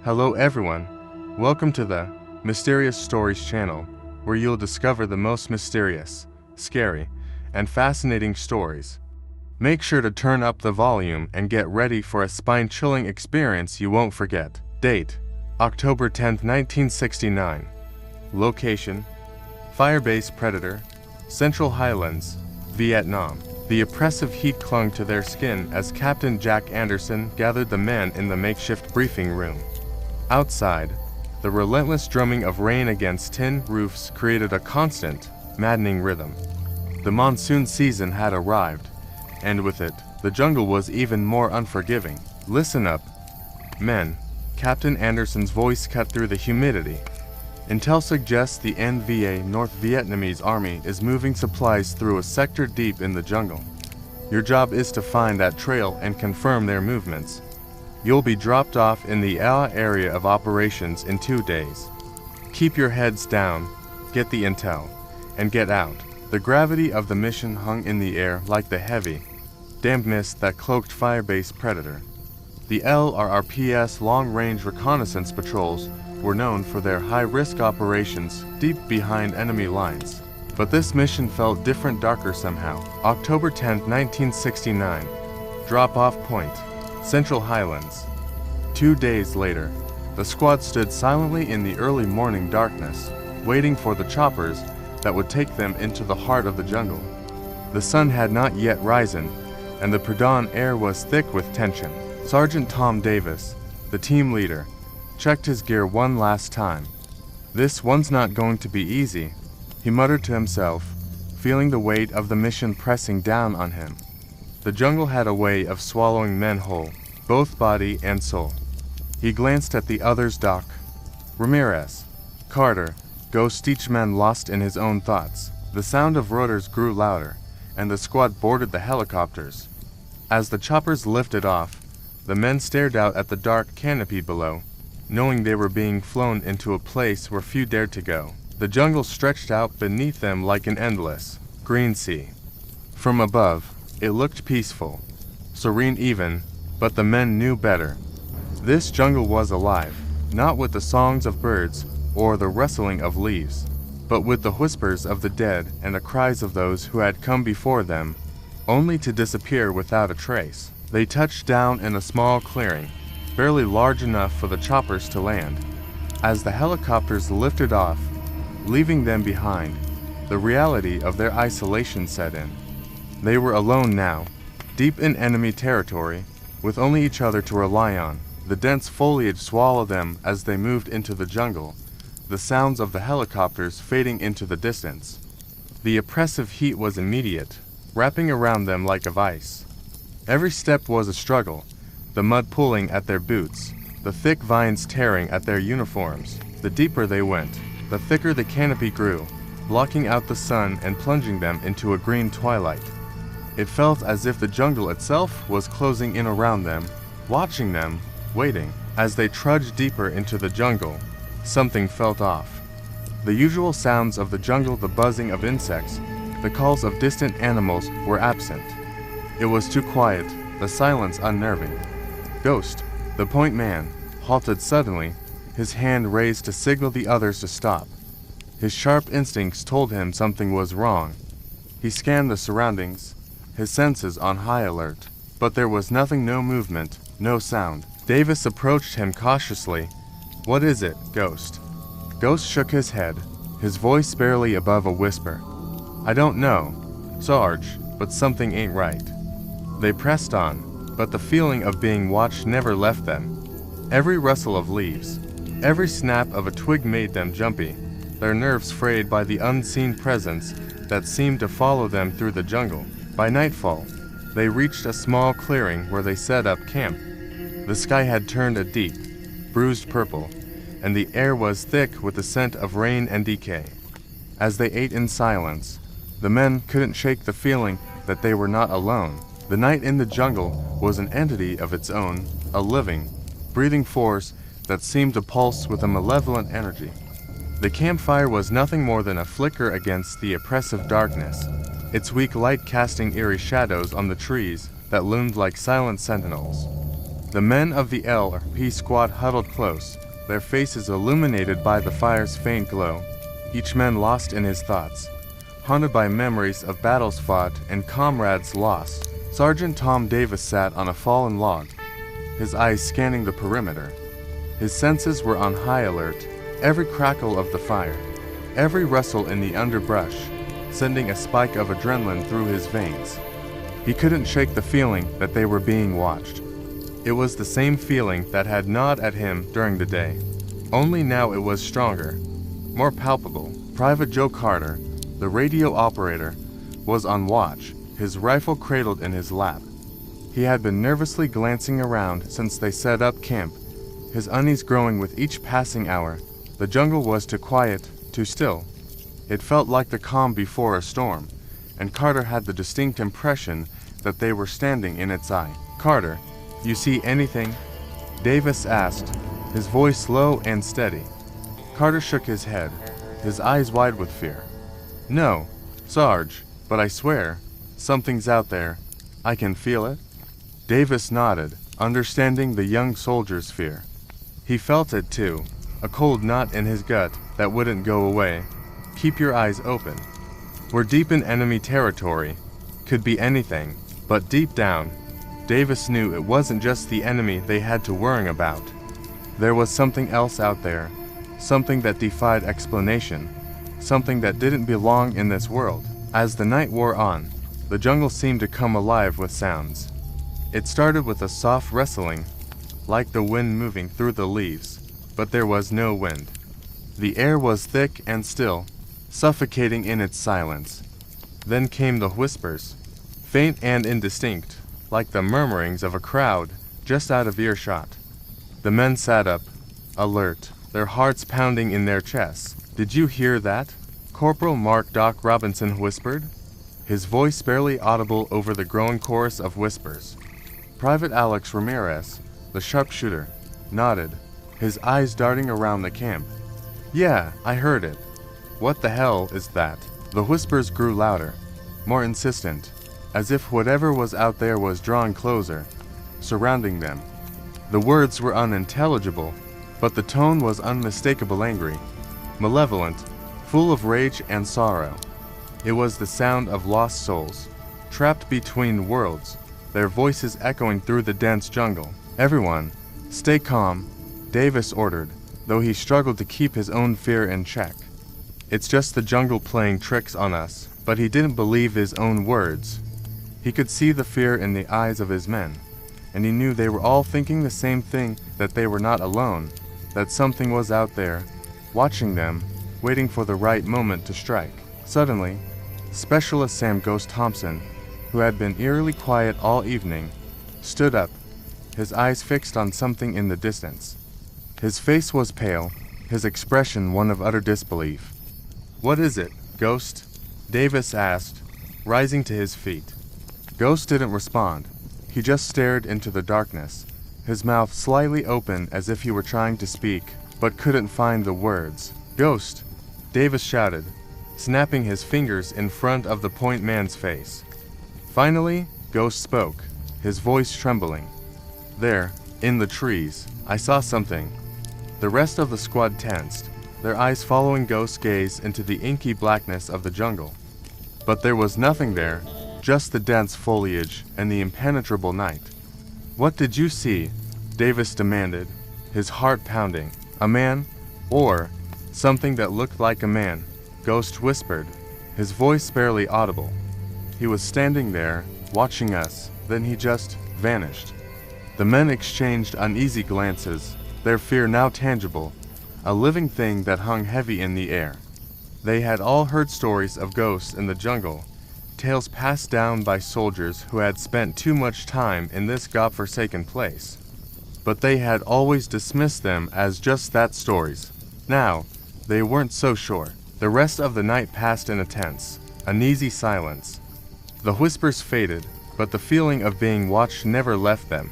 Hello everyone, welcome to the Mysterious Stories channel, where you'll discover the most mysterious, scary, and fascinating stories. Make sure to turn up the volume and get ready for a spine-chilling experience you won't forget. Date: October 10, 1969. Location: Firebase Predator, Central Highlands, Vietnam. The oppressive heat clung to their skin as Captain Jack Anderson gathered the men in the makeshift briefing room. Outside, the relentless drumming of rain against tin roofs created a constant, maddening rhythm. The monsoon season had arrived, and with it, the jungle was even more unforgiving. "Listen up, men," Captain Anderson's voice cut through the humidity. "Intel suggests the NVA North Vietnamese Army is moving supplies through a sector deep in the jungle. Your job is to find that trail and confirm their movements. You'll be dropped off in the area of operations in 2 days. Keep your heads down, get the intel, and get out." The gravity of the mission hung in the air like the heavy, damp mist that cloaked Firebase Predator. The LRRPs long-range reconnaissance patrols were known for their high-risk operations deep behind enemy lines. But this mission felt different, darker somehow. October 10, 1969. Drop-off point: Central Highlands. 2 days later, the squad stood silently in the early morning darkness, waiting for the choppers that would take them into the heart of the jungle. The sun had not yet risen, and the pre-dawn air was thick with tension. Sergeant Tom Davis, the team leader, checked his gear one last time. "This one's not going to be easy," he muttered to himself, feeling the weight of the mission pressing down on him. The jungle had a way of swallowing men whole, both body and soul. He glanced at the others. Doc, Ramirez, Carter, Ghost, each man lost in his own thoughts. The sound of rotors grew louder, and the squad boarded the helicopters. As the choppers lifted off, the men stared out at the dark canopy below, knowing they were being flown into a place where few dared to go. The jungle stretched out beneath them like an endless, green sea. From above, it looked peaceful, serene even, but the men knew better. This jungle was alive, not with the songs of birds or the rustling of leaves, but with the whispers of the dead and the cries of those who had come before them, only to disappear without a trace. They touched down in a small clearing, barely large enough for the choppers to land. As the helicopters lifted off, leaving them behind, the reality of their isolation set in. They were alone now, deep in enemy territory, with only each other to rely on. The dense foliage swallowed them as they moved into the jungle, the sounds of the helicopters fading into the distance. The oppressive heat was immediate, wrapping around them like of ice. Every step was a struggle, the mud pulling at their boots, the thick vines tearing at their uniforms. The deeper they went, the thicker the canopy grew, blocking out the sun and plunging them into a green twilight. It felt as if the jungle itself was closing in around them, watching them, waiting. As they trudged deeper into the jungle, something felt off. The usual sounds of the jungle, the buzzing of insects, the calls of distant animals, were absent. It was too quiet, the silence unnerving. Ghost, the point man, halted suddenly, his hand raised to signal the others to stop. His sharp instincts told him something was wrong. He scanned the surroundings, his senses on high alert, but there was nothing, no movement, no sound. Davis approached him cautiously. "What is it, Ghost?" Ghost shook his head, his voice barely above a whisper. "I don't know, Sarge, but something ain't right." They pressed on, but the feeling of being watched never left them. Every rustle of leaves, every snap of a twig made them jumpy, their nerves frayed by the unseen presence that seemed to follow them through the jungle. By nightfall, they reached a small clearing where they set up camp. The sky had turned a deep, bruised purple, and the air was thick with the scent of rain and decay. As they ate in silence, the men couldn't shake the feeling that they were not alone. The night in the jungle was an entity of its own, a living, breathing force that seemed to pulse with a malevolent energy. The campfire was nothing more than a flicker against the oppressive darkness, its weak light casting eerie shadows on the trees that loomed like silent sentinels. The men of the LRRP squad huddled close, their faces illuminated by the fire's faint glow, each man lost in his thoughts, haunted by memories of battles fought and comrades lost. Sergeant Tom Davis sat on a fallen log, his eyes scanning the perimeter. His senses were on high alert, every crackle of the fire, every rustle in the underbrush, sending a spike of adrenaline through his veins. He couldn't shake the feeling that they were being watched. It was the same feeling that had gnawed at him during the day. Only now it was stronger, more palpable. Private Joe Carter, the radio operator, was on watch, his rifle cradled in his lap. He had been nervously glancing around since they set up camp, his unease growing with each passing hour. The jungle was too quiet, too still. It felt like the calm before a storm, and Carter had the distinct impression that they were standing in its eye. "Carter, you see anything?" Davis asked, his voice low and steady. Carter shook his head, his eyes wide with fear. "No, Sarge, but I swear, something's out there. I can feel it." Davis nodded, understanding the young soldier's fear. He felt it too, a cold knot in his gut that wouldn't go away. "Keep your eyes open. We're deep in enemy territory. Could be anything, but deep down, Davis knew it wasn't just the enemy they had to worry about. There was something else out there, something that defied explanation, something that didn't belong in this world. As the night wore on, the jungle seemed to come alive with sounds. It started with a soft rustling, like the wind moving through the leaves, but there was no wind. The air was thick and still, suffocating in its silence. Then came the whispers, faint and indistinct, like the murmurings of a crowd just out of earshot. The men sat up, alert, their hearts pounding in their chests. "Did you hear that?" Corporal Mark Doc Robinson whispered, his voice barely audible over the growing chorus of whispers. Private Alex Ramirez, the sharpshooter, nodded, his eyes darting around the camp. "Yeah, I heard it. What the hell is that?" The whispers grew louder, more insistent, as if whatever was out there was drawing closer, surrounding them. The words were unintelligible, but the tone was unmistakable, angry, malevolent, full of rage and sorrow. It was the sound of lost souls, trapped between worlds, their voices echoing through the dense jungle. "Everyone, stay calm," Davis ordered, though he struggled to keep his own fear in check. "It's just the jungle playing tricks on us." But he didn't believe his own words. He could see the fear in the eyes of his men, and he knew they were all thinking the same thing, that they were not alone, that something was out there, watching them, waiting for the right moment to strike. Suddenly, Specialist Sam Ghost Thompson, who had been eerily quiet all evening, stood up, his eyes fixed on something in the distance. His face was pale, his expression one of utter disbelief. "What is it, Ghost?" Davis asked, rising to his feet. Ghost didn't respond. He just stared into the darkness, his mouth slightly open as if he were trying to speak, but couldn't find the words. "Ghost!" Davis shouted, snapping his fingers in front of the point man's face. Finally, Ghost spoke, his voice trembling. "There, in the trees, I saw something." The rest of the squad tensed, their eyes following Ghost's gaze into the inky blackness of the jungle. But there was nothing there, just the dense foliage and the impenetrable night. "What did you see?" Davis demanded, his heart pounding. "A man? Or something that looked like a man," Ghost whispered, his voice barely audible. "He was standing there, watching us, then he just vanished." The men exchanged uneasy glances, their fear now tangible, a living thing that hung heavy in the air. They had all heard stories of ghosts in the jungle, tales passed down by soldiers who had spent too much time in this godforsaken place. But they had always dismissed them as just that, stories. Now, they weren't so sure. The rest of the night passed in a tense, uneasy silence. The whispers faded, but the feeling of being watched never left them.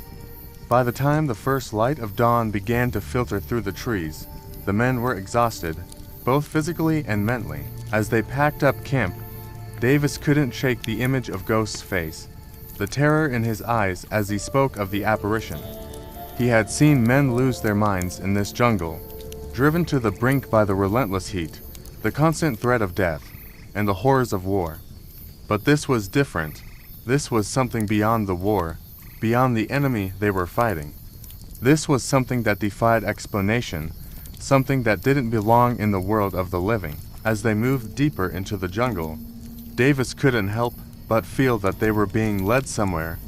By the time the first light of dawn began to filter through the trees, the men were exhausted, both physically and mentally. As they packed up camp, Davis couldn't shake the image of Ghost's face, the terror in his eyes as he spoke of the apparition. He had seen men lose their minds in this jungle, driven to the brink by the relentless heat, the constant threat of death, and the horrors of war. But this was different. This was something beyond the war, beyond the enemy they were fighting. This was something that defied explanation, something that didn't belong in the world of the living. As they moved deeper into the jungle, Davis couldn't help but feel that they were being led somewhere,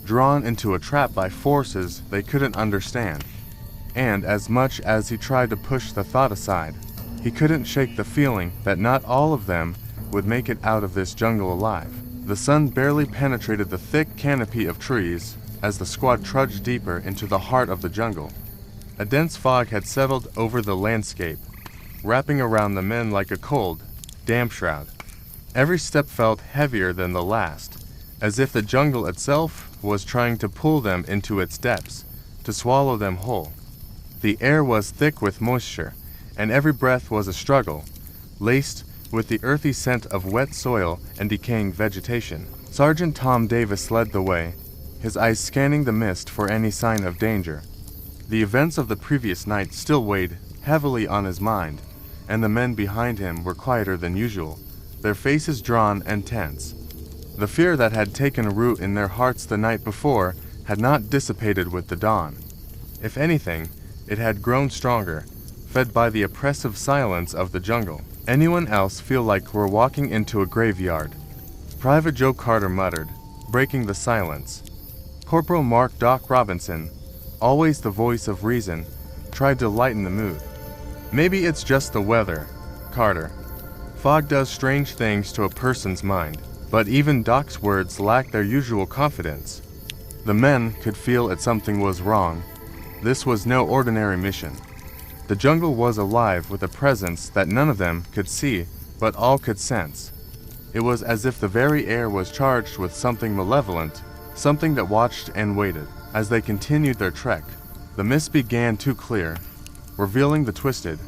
drawn into a trap by forces they couldn't understand. And as much as he tried to push the thought aside, he couldn't shake the feeling that not all of them would make it out of this jungle alive. The sun barely penetrated the thick canopy of trees as the squad trudged deeper into the heart of the jungle. A dense fog had settled over the landscape, wrapping around the men like a cold, damp shroud. Every step felt heavier than the last, as if the jungle itself was trying to pull them into its depths, to swallow them whole. The air was thick with moisture, and every breath was a struggle, laced with the earthy scent of wet soil and decaying vegetation. Sergeant Tom Davis led the way, his eyes scanning the mist for any sign of danger. The events of the previous night still weighed heavily on his mind, and the men behind him were quieter than usual, their faces drawn and tense. The fear that had taken root in their hearts the night before had not dissipated with the dawn. If anything, it had grown stronger, fed by the oppressive silence of the jungle. "Anyone else feel like we're walking into a graveyard?" Private Joe Carter muttered, breaking the silence. Corporal Mark Doc Robinson, always the voice of reason, tried to lighten the mood. "Maybe it's just the weather, Carter. Fog does strange things to a person's mind." But even Doc's words lacked their usual confidence. The men could feel that something was wrong. This was no ordinary mission. The jungle was alive with a presence that none of them could see, but all could sense. It was as if the very air was charged with something malevolent, something that watched and waited. As they continued their trek, the mist began to clear, revealing the twisted,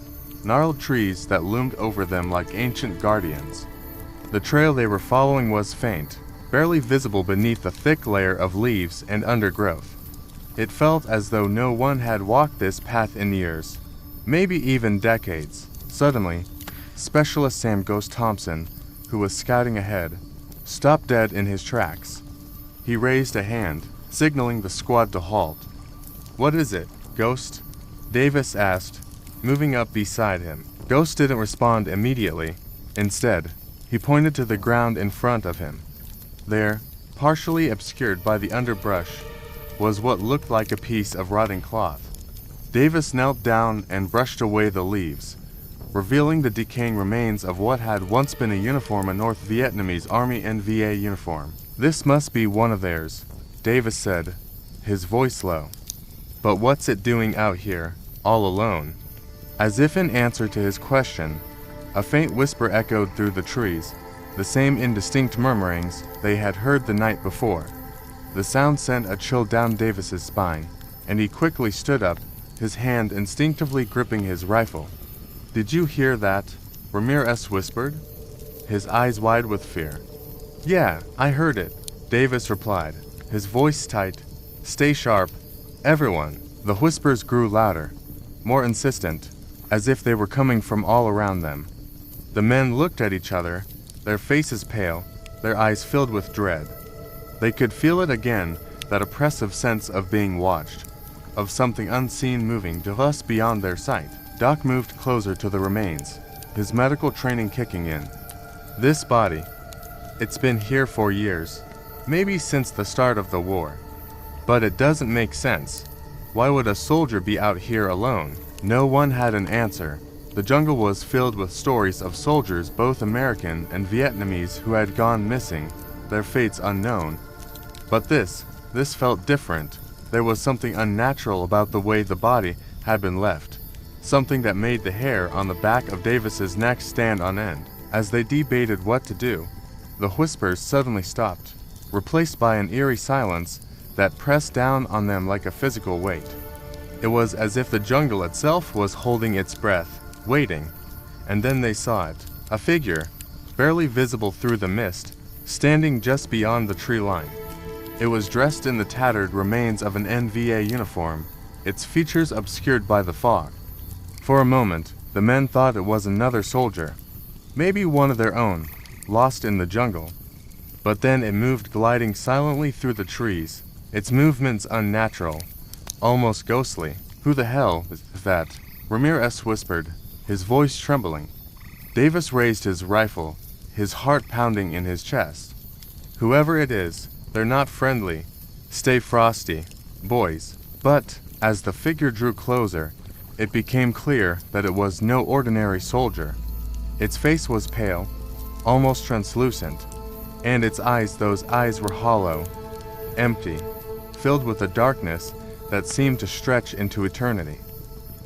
gnarled trees that loomed over them like ancient guardians. The trail they were following was faint, barely visible beneath the thick layer of leaves and undergrowth. It felt as though no one had walked this path in years, maybe even decades. Suddenly, Specialist Sam Ghost Thompson, who was scouting ahead, stopped dead in his tracks. He raised a hand, signaling the squad to halt. "What is it, Ghost?" Davis asked, moving up beside him. Ghost didn't respond immediately. Instead, he pointed to the ground in front of him. There, partially obscured by the underbrush, was what looked like a piece of rotting cloth. Davis knelt down and brushed away the leaves, revealing the decaying remains of what had once been a uniform, a North Vietnamese Army NVA uniform. "This must be one of theirs," Davis said, his voice low. "But what's it doing out here, all alone?" As if in answer to his question, a faint whisper echoed through the trees, the same indistinct murmurings they had heard the night before. The sound sent a chill down Davis's spine, and he quickly stood up, his hand instinctively gripping his rifle. "Did you hear that?" Ramirez whispered, his eyes wide with fear. "Yeah, I heard it," Davis replied, his voice tight. "Stay sharp, everyone." The whispers grew louder, more insistent, as if they were coming from all around them. The men looked at each other, their faces pale, their eyes filled with dread. They could feel it again, that oppressive sense of being watched, of something unseen moving just beyond their sight. Doc moved closer to the remains, his medical training kicking in. "This body, it's been here for years, maybe since the start of the war. But it doesn't make sense. Why would a soldier be out here alone?" No one had an answer. The jungle was filled with stories of soldiers, both American and Vietnamese, who had gone missing, their fates unknown. But this felt different. There was something unnatural about the way the body had been left, something that made the hair on the back of Davis's neck stand on end. As they debated what to do, the whispers suddenly stopped, replaced by an eerie silence that pressed down on them like a physical weight. It was as if the jungle itself was holding its breath, waiting, and then they saw it, a figure, barely visible through the mist, standing just beyond the tree line. It was dressed in the tattered remains of an NVA uniform, its features obscured by the fog. For a moment, the men thought it was another soldier, maybe one of their own, lost in the jungle. But then it moved gliding silently through the trees, its movements unnatural, almost ghostly. "Who the hell is that?" Ramirez whispered, his voice trembling. Davis raised his rifle, his heart pounding in his chest. "Whoever it is, they're not friendly. Stay frosty, boys." But, as the figure drew closer, it became clear that it was no ordinary soldier. Its face was pale, almost translucent, and its eyes, those eyes were hollow, empty, filled with a darkness that seemed to stretch into eternity.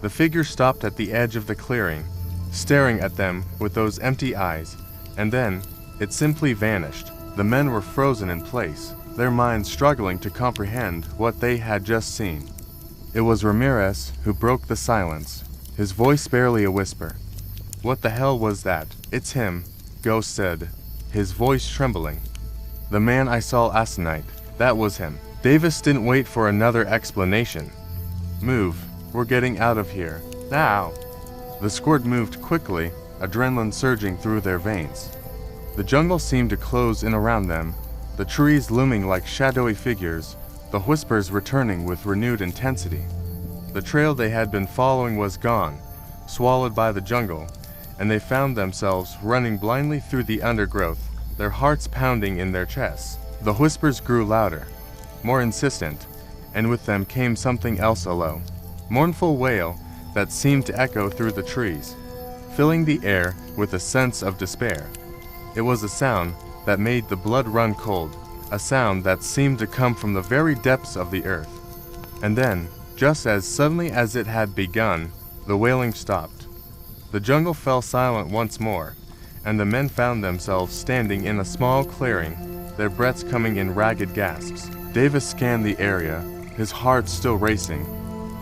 The figure stopped at the edge of the clearing, staring at them with those empty eyes, and then it simply vanished. The men were frozen in place, their minds struggling to comprehend what they had just seen. It was Ramirez who broke the silence, his voice barely a whisper. "What the hell was that?" "It's him," Ghost said, his voice trembling. "The man I saw last night, that was him." Davis didn't wait for another explanation. "Move, we're getting out of here, now." The squad moved quickly, adrenaline surging through their veins. The jungle seemed to close in around them, the trees looming like shadowy figures, the whispers returning with renewed intensity. The trail they had been following was gone, swallowed by the jungle, and they found themselves running blindly through the undergrowth, their hearts pounding in their chests. The whispers grew louder, more insistent, and with them came something else, a low, mournful wail that seemed to echo through the trees, filling the air with a sense of despair. It was a sound that made the blood run cold, a sound that seemed to come from the very depths of the earth. And then, just as suddenly as it had begun, the wailing stopped. The jungle fell silent once more, and the men found themselves standing in a small clearing, their breaths coming in ragged gasps. Davis scanned the area, his heart still racing.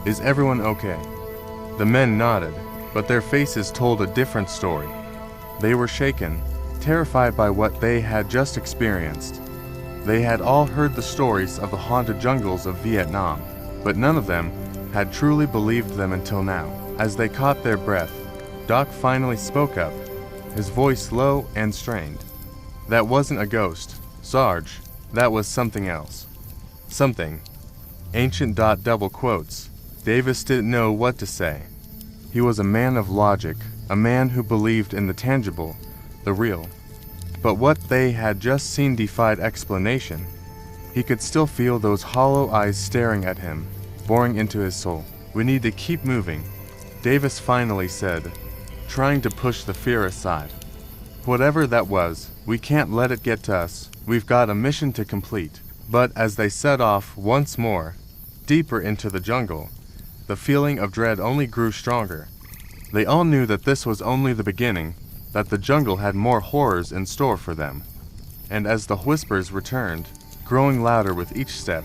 "Is everyone okay?" The men nodded, but their faces told a different story. They were shaken, terrified by what they had just experienced. They had all heard the stories of the haunted jungles of Vietnam, but none of them had truly believed them until now. As they caught their breath, Doc finally spoke up, his voice low and strained. "That wasn't a ghost, Sarge. That was something else. Something. Ancient. Double quotes. Davis didn't know what to say. He was a man of logic, a man who believed in the tangible, the real. But what they had just seen defied explanation. He could still feel those hollow eyes staring at him, boring into his soul. "We need to keep moving," Davis finally said, trying to push the fear aside. "Whatever that was, we can't let it get to us. We've got a mission to complete." But as they set off once more, deeper into the jungle, the feeling of dread only grew stronger. They all knew that this was only the beginning, that the jungle had more horrors in store for them. And as the whispers returned, growing louder with each step,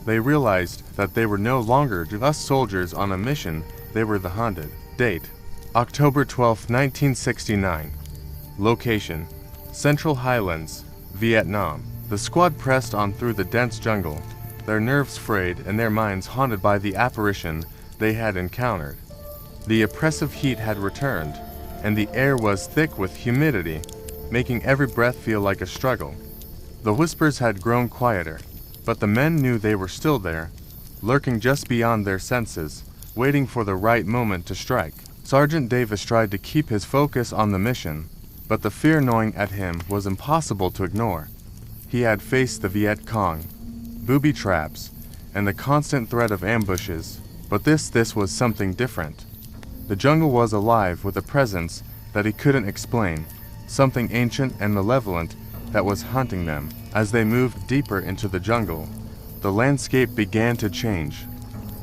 they realized that they were no longer just soldiers on a mission, they were the haunted. Date: October 12, 1969. Location: Central Highlands, Vietnam. The squad pressed on through the dense jungle, their nerves frayed and their minds haunted by the apparition they had encountered. The oppressive heat had returned, and the air was thick with humidity, making every breath feel like a struggle. The whispers had grown quieter, but the men knew they were still there, lurking just beyond their senses, waiting for the right moment to strike. Sergeant Davis tried to keep his focus on the mission, but the fear gnawing at him was impossible to ignore. He had faced the Viet Cong, booby traps, and the constant threat of ambushes, but this was something different. The jungle was alive with a presence that he couldn't explain, something ancient and malevolent that was hunting them. As they moved deeper into the jungle, the landscape began to change.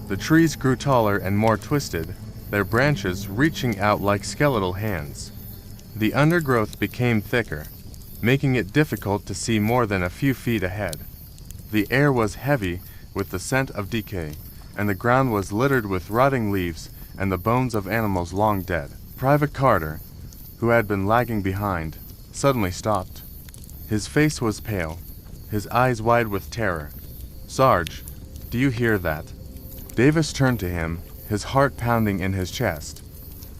The trees grew taller and more twisted, their branches reaching out like skeletal hands. The undergrowth became thicker, making it difficult to see more than a few feet ahead. The air was heavy with the scent of decay, and the ground was littered with rotting leaves and the bones of animals long dead. Private Carter, who had been lagging behind, suddenly stopped. His face was pale, his eyes wide with terror. "Sarge, do you hear that?" Davis turned to him, his heart pounding in his chest.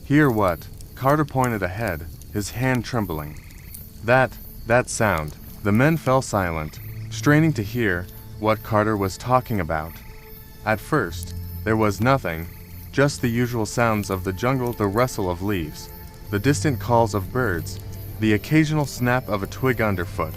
"Hear what?" Carter pointed ahead, his hand trembling. That sound." The men fell silent, straining to hear what Carter was talking about. At first, there was nothing, just the usual sounds of the jungle, the rustle of leaves, the distant calls of birds, the occasional snap of a twig underfoot.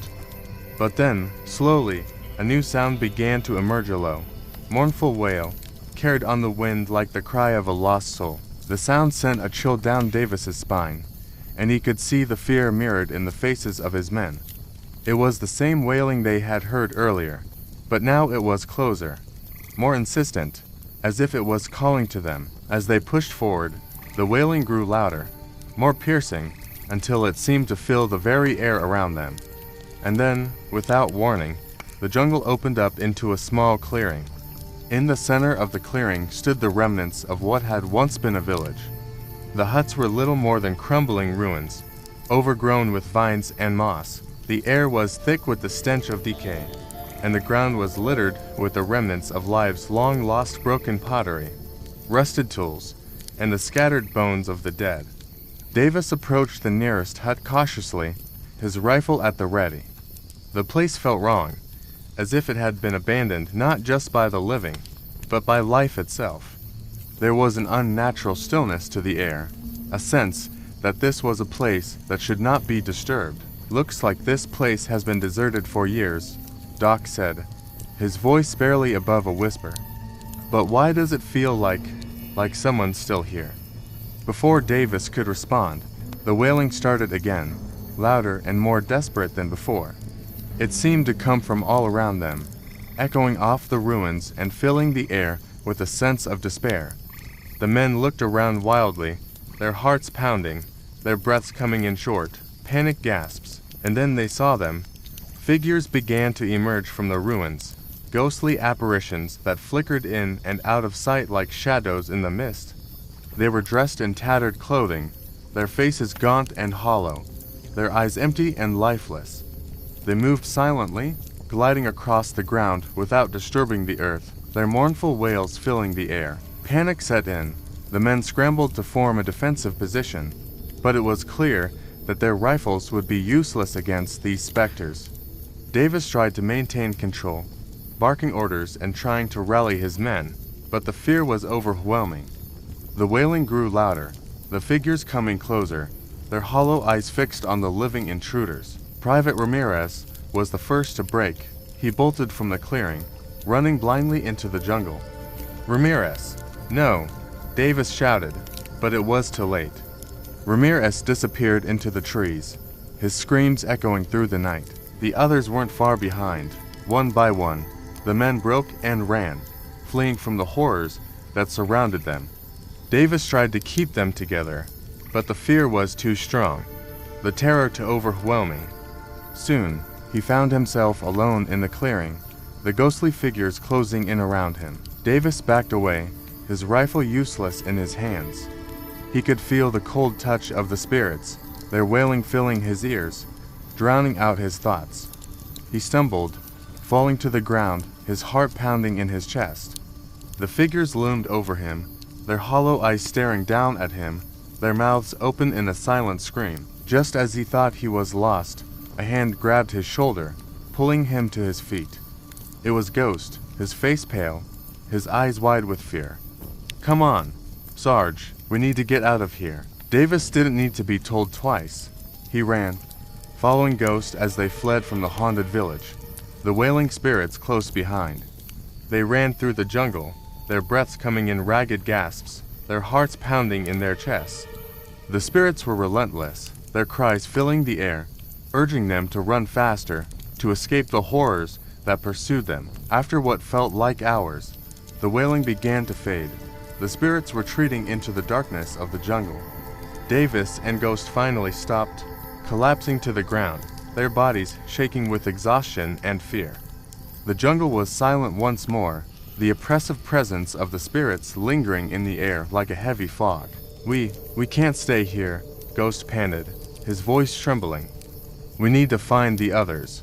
But then, slowly, a new sound began to emerge, a low, mournful wail, carried on the wind like the cry of a lost soul. The sound sent a chill down Davis's spine, and he could see the fear mirrored in the faces of his men. It was the same wailing they had heard earlier, but now it was closer, more insistent, as if it was calling to them. As they pushed forward, the wailing grew louder, more piercing, until it seemed to fill the very air around them. And then, without warning, the jungle opened up into a small clearing. In the center of the clearing stood the remnants of what had once been a village. The huts were little more than crumbling ruins, overgrown with vines and moss. The air was thick with the stench of decay, and the ground was littered with the remnants of lives long lost, broken pottery, rusted tools, and the scattered bones of the dead. Davis approached the nearest hut cautiously, his rifle at the ready. The place felt wrong, as if it had been abandoned not just by the living, but by life itself. There was an unnatural stillness to the air, a sense that this was a place that should not be disturbed. "Looks like this place has been deserted for years," Doc said, his voice barely above a whisper. "But why does it feel like someone's still here?" Before Davis could respond, the wailing started again, louder and more desperate than before. It seemed to come from all around them, echoing off the ruins and filling the air with a sense of despair. The men looked around wildly, their hearts pounding, their breaths coming in short, panicked gasps. And then they saw them. Figures began to emerge from the ruins, ghostly apparitions that flickered in and out of sight like shadows in the mist. They were dressed in tattered clothing, their faces gaunt and hollow, their eyes empty and lifeless. They moved silently, gliding across the ground without disturbing the earth, their mournful wails filling the air. Panic set in. The men scrambled to form a defensive position, but it was clear that their rifles would be useless against these specters. Davis tried to maintain control, barking orders and trying to rally his men, but the fear was overwhelming. The wailing grew louder, the figures coming closer, their hollow eyes fixed on the living intruders. Private Ramirez was the first to break. He bolted from the clearing, running blindly into the jungle. "Ramirez! No!" Davis shouted, but it was too late. Ramirez disappeared into the trees, his screams echoing through the night. The others weren't far behind. One by one, the men broke and ran, fleeing from the horrors that surrounded them. Davis tried to keep them together, but the fear was too strong, the terror too overwhelming. Soon, he found himself alone in the clearing, the ghostly figures closing in around him. Davis backed away, his rifle useless in his hands. He could feel the cold touch of the spirits, their wailing filling his ears, drowning out his thoughts. He stumbled, falling to the ground, his heart pounding in his chest. The figures loomed over him, their hollow eyes staring down at him, their mouths open in a silent scream. Just as he thought he was lost, a hand grabbed his shoulder, pulling him to his feet. It was Ghost, his face pale, his eyes wide with fear. "Come on, Sarge. We need to get out of here." Davis didn't need to be told twice. He ran, following Ghost as they fled from the haunted village, the wailing spirits close behind. They ran through the jungle, their breaths coming in ragged gasps, their hearts pounding in their chests. The spirits were relentless, their cries filling the air, urging them to run faster, to escape the horrors that pursued them. After what felt like hours, the wailing began to fade. The spirits retreating into the darkness of the jungle. Davis and Ghost finally stopped, collapsing to the ground, their bodies shaking with exhaustion and fear. The jungle was silent once more, the oppressive presence of the spirits lingering in the air like a heavy fog. We can't stay here," Ghost panted, his voice trembling. "We need to find the others."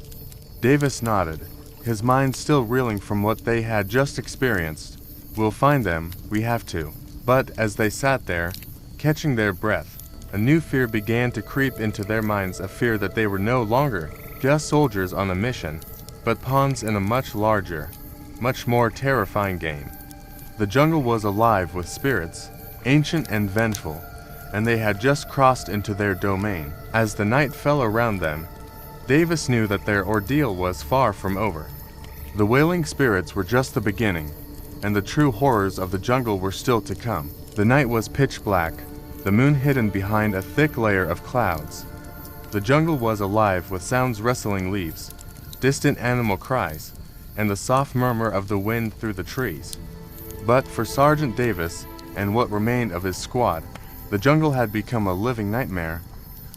Davis nodded, his mind still reeling from what they had just experienced. We'll find them, we have to. But as they sat there, catching their breath, a new fear began to creep into their minds, a fear that they were no longer just soldiers on a mission, but pawns in a much larger, much more terrifying game. The jungle was alive with spirits, ancient and vengeful, and they had just crossed into their domain. As the night fell around them, Davis knew that their ordeal was far from over. The wailing spirits were just the beginning, and the true horrors of the jungle were still to come. The night was pitch black, the moon hidden behind a thick layer of clouds. The jungle was alive with sounds, rustling leaves, distant animal cries, and the soft murmur of the wind through the trees. But for Sergeant Davis and what remained of his squad, the jungle had become a living nightmare,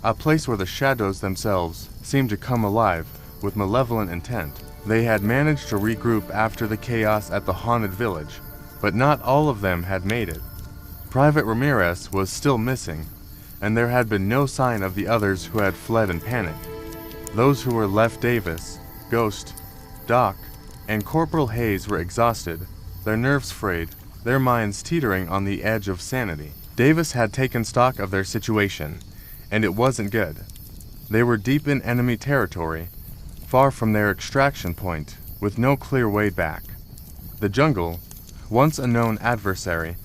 a place where the shadows themselves seemed to come alive with malevolent intent. They had managed to regroup after the chaos at the haunted village, but not all of them had made it. Private Ramirez was still missing, and there had been no sign of the others who had fled in panic. Those who were left, Davis, Ghost, Doc, and Corporal Hayes, were exhausted, their nerves frayed, their minds teetering on the edge of sanity. Davis had taken stock of their situation, and it wasn't good. They were deep in enemy territory, far from their extraction point, with no clear way back. The jungle, once a known adversary,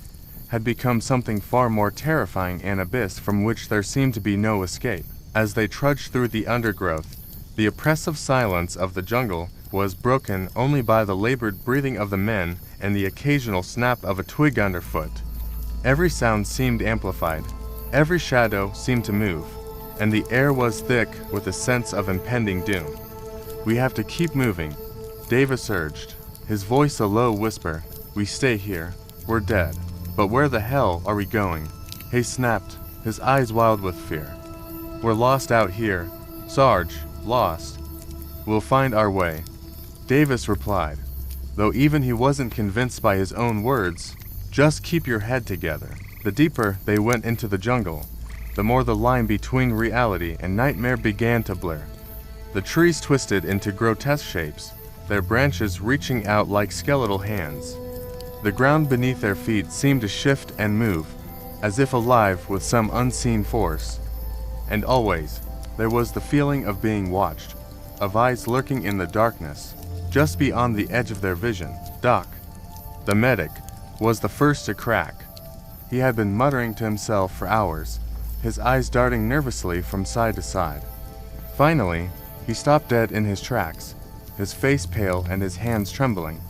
had become something far more terrifying, an abyss from which there seemed to be no escape. As they trudged through the undergrowth, the oppressive silence of the jungle was broken only by the labored breathing of the men and the occasional snap of a twig underfoot. Every sound seemed amplified, every shadow seemed to move, and the air was thick with a sense of impending doom. "We have to keep moving," Davis urged, his voice a low whisper. "We stay here, we're dead. But where the hell are we going?" Hayes snapped, his eyes wild with fear. "We're lost out here, Sarge, lost. We'll find our way," Davis replied, though even he wasn't convinced by his own words. "Just keep your head together." The deeper they went into the jungle, the more the line between reality and nightmare began to blur. The trees twisted into grotesque shapes, their branches reaching out like skeletal hands. The ground beneath their feet seemed to shift and move, as if alive with some unseen force. And always, there was the feeling of being watched, of eyes lurking in the darkness, just beyond the edge of their vision. Doc, the medic, was the first to crack. He had been muttering to himself for hours, his eyes darting nervously from side to side. Finally, he stopped dead in his tracks, his face pale and his hands trembling.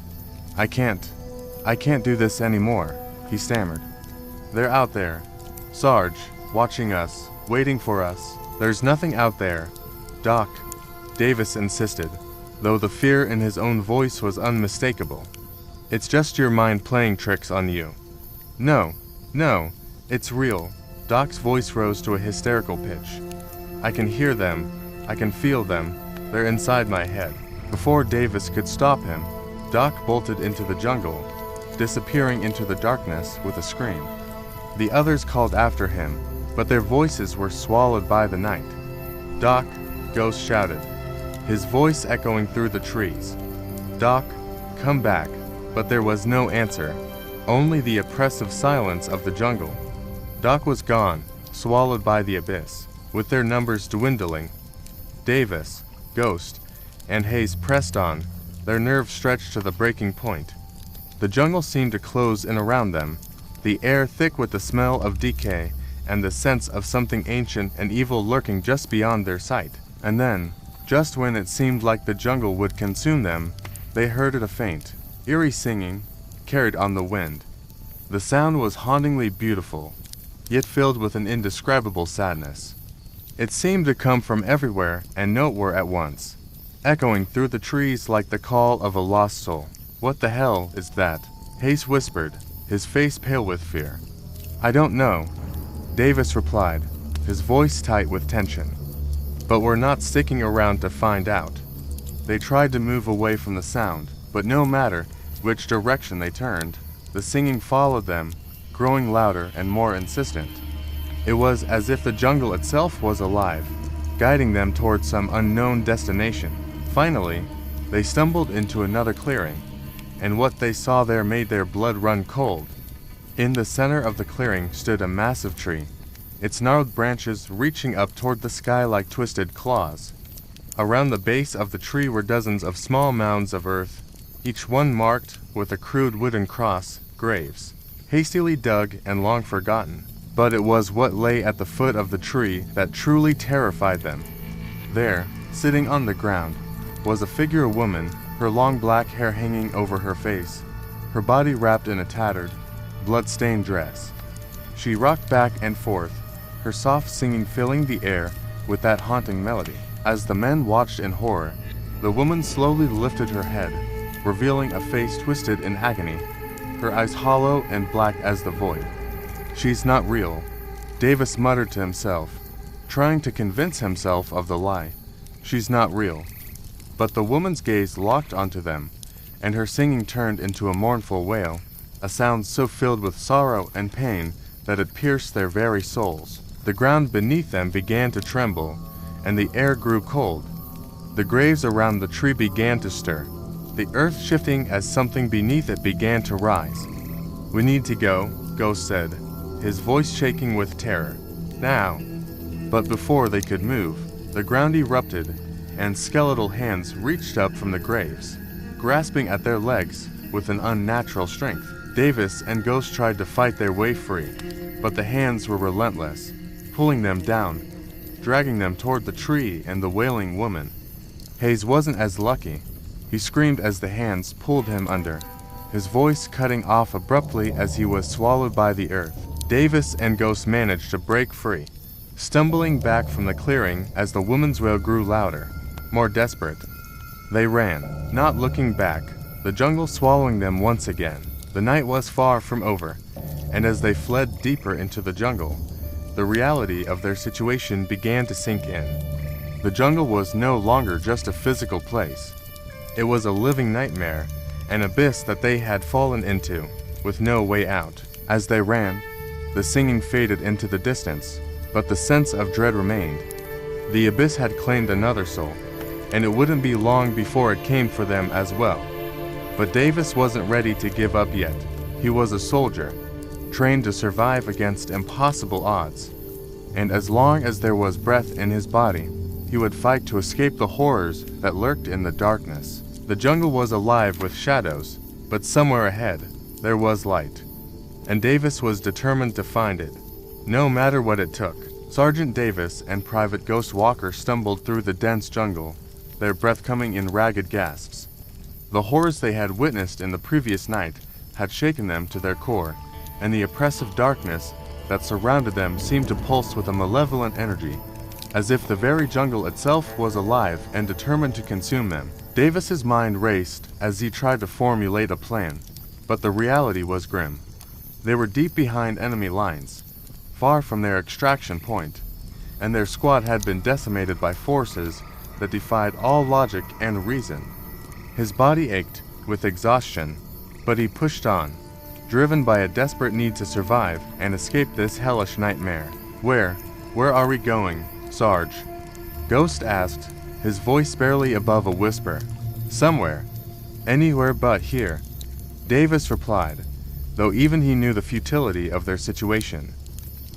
I can't do this anymore," he stammered. "They're out there, Sarge, watching us, waiting for us." "There's nothing out there, Doc," Davis insisted, though the fear in his own voice was unmistakable. "It's just your mind playing tricks on you." No, it's real." Doc's voice rose to a hysterical pitch. "I can hear them, I can feel them, they're inside my head." Before Davis could stop him, Doc bolted into the jungle, disappearing into the darkness with a scream. The others called after him, but their voices were swallowed by the night. "Doc," Ghost shouted, his voice echoing through the trees. "Doc, come back." But there was no answer, only the oppressive silence of the jungle. Doc was gone, swallowed by the abyss, with their numbers dwindling. Davis, Ghost, and Hayes pressed on, their nerves stretched to the breaking point. The jungle seemed to close in around them, the air thick with the smell of decay and the sense of something ancient and evil lurking just beyond their sight. And then, just when it seemed like the jungle would consume them, they heard a faint, eerie singing, carried on the wind. The sound was hauntingly beautiful, yet filled with an indescribable sadness. It seemed to come from everywhere and nowhere at once, echoing through the trees like the call of a lost soul. "What the hell is that?" Hayes whispered, his face pale with fear. "I don't know," Davis replied, his voice tight with tension. "But we're not sticking around to find out." They tried to move away from the sound, but no matter which direction they turned, the singing followed them, growing louder and more insistent. It was as if the jungle itself was alive, guiding them towards some unknown destination. Finally, they stumbled into another clearing, and what they saw there made their blood run cold. In the center of the clearing stood a massive tree, its gnarled branches reaching up toward the sky like twisted claws. Around the base of the tree were dozens of small mounds of earth, each one marked with a crude wooden cross, graves, hastily dug and long forgotten. But it was what lay at the foot of the tree that truly terrified them. There, sitting on the ground, was a figure woman, her long black hair hanging over her face, her body wrapped in a tattered, blood-stained dress. She rocked back and forth, her soft singing filling the air with that haunting melody. As the men watched in horror, the woman slowly lifted her head, revealing a face twisted in agony, her eyes hollow and black as the void. "She's not real," Davis muttered to himself, trying to convince himself of the lie. "She's not real." But the woman's gaze locked onto them, and her singing turned into a mournful wail, a sound so filled with sorrow and pain that it pierced their very souls. The ground beneath them began to tremble, and the air grew cold. The graves around the tree began to stir, the earth shifting as something beneath it began to rise. "We need to go," Ghost said, his voice shaking with terror. "Now." But before they could move, the ground erupted, and skeletal hands reached up from the graves, grasping at their legs with an unnatural strength. Davis and Ghost tried to fight their way free, but the hands were relentless, pulling them down, dragging them toward the tree and the wailing woman. Hayes wasn't as lucky. He screamed as the hands pulled him under, his voice cutting off abruptly as he was swallowed by the earth. Davis and Ghost managed to break free, stumbling back from the clearing as the woman's wail grew louder, more desperate. They ran, not looking back, the jungle swallowing them once again. The night was far from over, and as they fled deeper into the jungle, the reality of their situation began to sink in. The jungle was no longer just a physical place. It was a living nightmare, an abyss that they had fallen into, with no way out. As they ran, the singing faded into the distance, but the sense of dread remained. The abyss had claimed another soul, and it wouldn't be long before it came for them as well. But Davis wasn't ready to give up yet. He was a soldier, trained to survive against impossible odds, and as long as there was breath in his body, he would fight to escape the horrors that lurked in the darkness. The jungle was alive with shadows, but somewhere ahead, there was light, and Davis was determined to find it, no matter what it took. Sergeant Davis and Private Ghost Walker stumbled through the dense jungle, their breath coming in ragged gasps. The horrors they had witnessed in the previous night had shaken them to their core, and the oppressive darkness that surrounded them seemed to pulse with a malevolent energy, as if the very jungle itself was alive and determined to consume them. Davis's mind raced as he tried to formulate a plan, but the reality was grim. They were deep behind enemy lines, far from their extraction point, and their squad had been decimated by forces that defied all logic and reason. His body ached with exhaustion, but he pushed on, driven by a desperate need to survive and escape this hellish nightmare. Where are we going, Sarge?" Ghost asked, his voice barely above a whisper. "Somewhere. Anywhere but here," Davis replied, though even he knew the futility of their situation.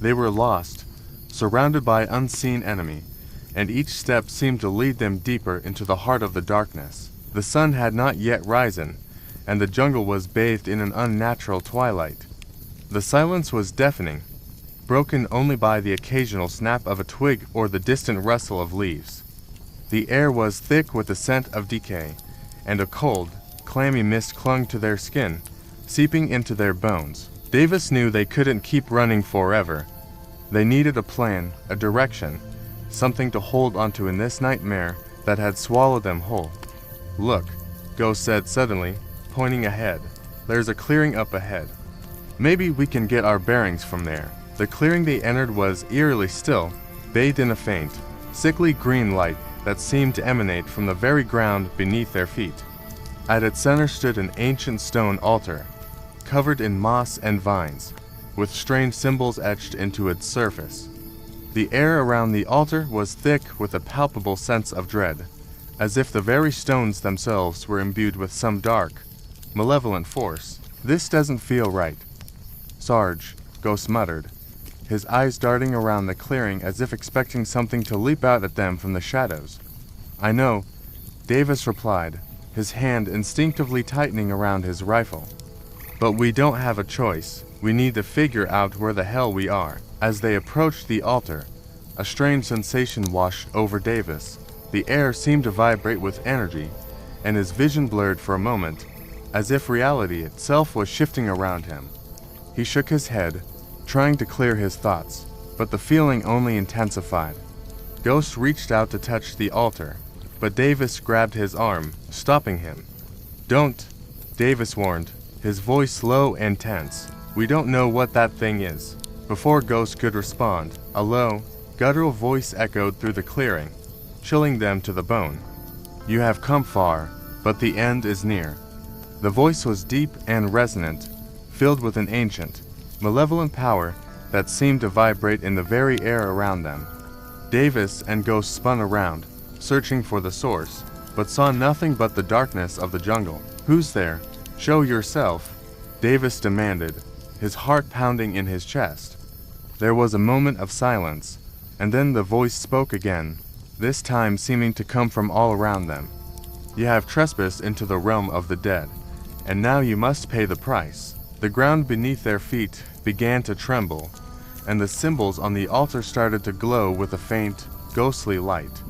They were lost, surrounded by an unseen enemy, and each step seemed to lead them deeper into the heart of the darkness. The sun had not yet risen, and the jungle was bathed in an unnatural twilight. The silence was deafening, broken only by the occasional snap of a twig or the distant rustle of leaves. The air was thick with the scent of decay, and a cold, clammy mist clung to their skin, seeping into their bones. Davis knew they couldn't keep running forever. They needed a plan, a direction, something to hold onto in this nightmare that had swallowed them whole. "Look," Ghost said suddenly, pointing ahead. "There's a clearing up ahead. Maybe we can get our bearings from there." The clearing they entered was eerily still, bathed in a faint, sickly green light that seemed to emanate from the very ground beneath their feet. At its center stood an ancient stone altar, covered in moss and vines, with strange symbols etched into its surface. The air around the altar was thick with a palpable sense of dread, as if the very stones themselves were imbued with some dark, malevolent force. "This doesn't feel right, Sarge," Ghost muttered, his eyes darting around the clearing as if expecting something to leap out at them from the shadows. "I know," Davis replied, his hand instinctively tightening around his rifle. "But we don't have a choice. We need to figure out where the hell we are." As they approached the altar, a strange sensation washed over Davis. The air seemed to vibrate with energy, and his vision blurred for a moment, as if reality itself was shifting around him. He shook his head, trying to clear his thoughts, but the feeling only intensified. Ghost reached out to touch the altar, but Davis grabbed his arm, stopping him. "Don't," Davis warned, his voice low and tense. "We don't know what that thing is." Before Ghost could respond, a low, guttural voice echoed through the clearing, chilling them to the bone. "You have come far, but the end is near." The voice was deep and resonant, filled with an ancient, malevolent power that seemed to vibrate in the very air around them. Davis and Ghost spun around, searching for the source, but saw nothing but the darkness of the jungle. "Who's there? Show yourself," Davis demanded, his heart pounding in his chest. There was a moment of silence, and then the voice spoke again, this time seeming to come from all around them. "You have trespassed into the realm of the dead, and now you must pay the price." The ground beneath their feet began to tremble, and the symbols on the altar started to glow with a faint, ghostly light.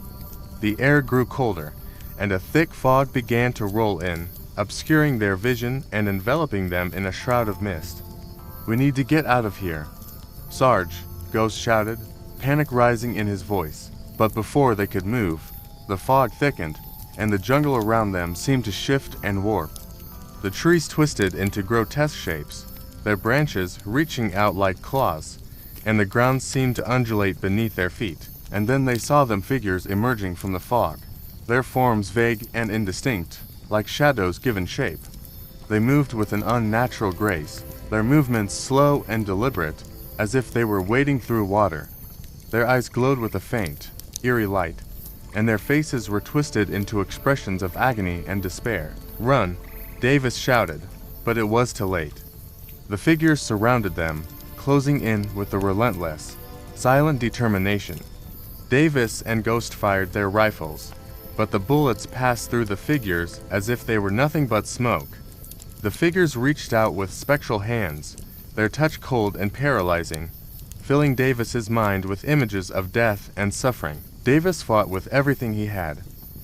The air grew colder, and a thick fog began to roll in, obscuring their vision and enveloping them in a shroud of mist. "We need to get out of here, Sarge," Ghost shouted, panic rising in his voice. But before they could move, the fog thickened, and the jungle around them seemed to shift and warp. The trees twisted into grotesque shapes, their branches reaching out like claws, and the ground seemed to undulate beneath their feet. And then they saw them figures emerging from the fog, their forms vague and indistinct, like shadows given shape. They moved with an unnatural grace, their movements slow and deliberate, as if they were wading through water. Their eyes glowed with a faint, eerie light, and their faces were twisted into expressions of agony and despair. "Run!" Davis shouted, but it was too late. The figures surrounded them, closing in with a relentless, silent determination. Davis and Ghost fired their rifles, but the bullets passed through the figures as if they were nothing but smoke. The figures reached out with spectral hands, their touch cold and paralyzing, filling Davis's mind with images of death and suffering. Davis fought with everything he had,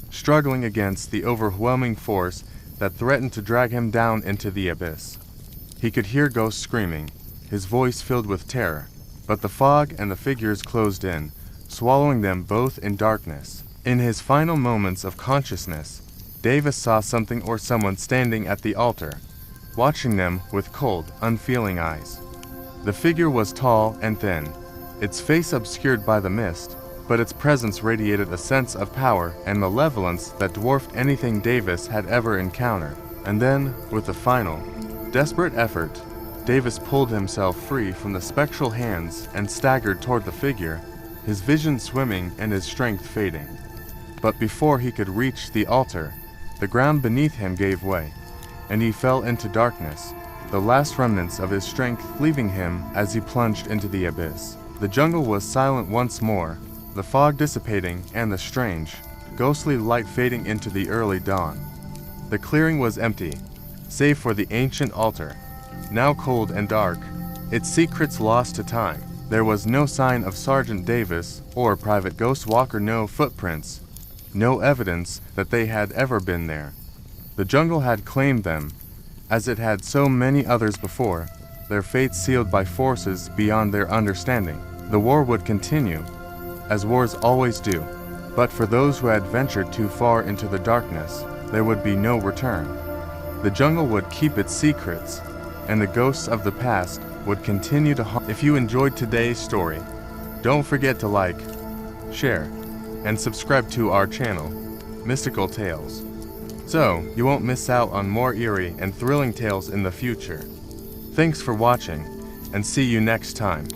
struggling against the overwhelming force that threatened to drag him down into the abyss. He could hear Ghost screaming, his voice filled with terror, but the fog and the figures closed in, swallowing them both in darkness. In his final moments of consciousness, Davis saw something or someone standing at the altar, watching them with cold, unfeeling eyes. The figure was tall and thin, its face obscured by the mist, but its presence radiated a sense of power and malevolence that dwarfed anything Davis had ever encountered. And then, with a final, desperate effort, Davis pulled himself free from the spectral hands and staggered toward the figure, his vision swimming and his strength fading. But before he could reach the altar, the ground beneath him gave way, and he fell into darkness, the last remnants of his strength leaving him as he plunged into the abyss. The jungle was silent once more, the fog dissipating and the strange, ghostly light fading into the early dawn. The clearing was empty, save for the ancient altar, now cold and dark, its secrets lost to time. There was no sign of Sergeant Davis or Private Ghost Walker, no footprints, no evidence that they had ever been there. The jungle had claimed them, as it had so many others before, their fates sealed by forces beyond their understanding. The war would continue, as wars always do, but for those who had ventured too far into the darkness, there would be no return. The jungle would keep its secrets, and the ghosts of the past would continue to haunt. If you enjoyed today's story, don't forget to like, share, and subscribe to our channel, Mystical Tales, so you won't miss out on more eerie and thrilling tales in the future. Thanks for watching, and see you next time.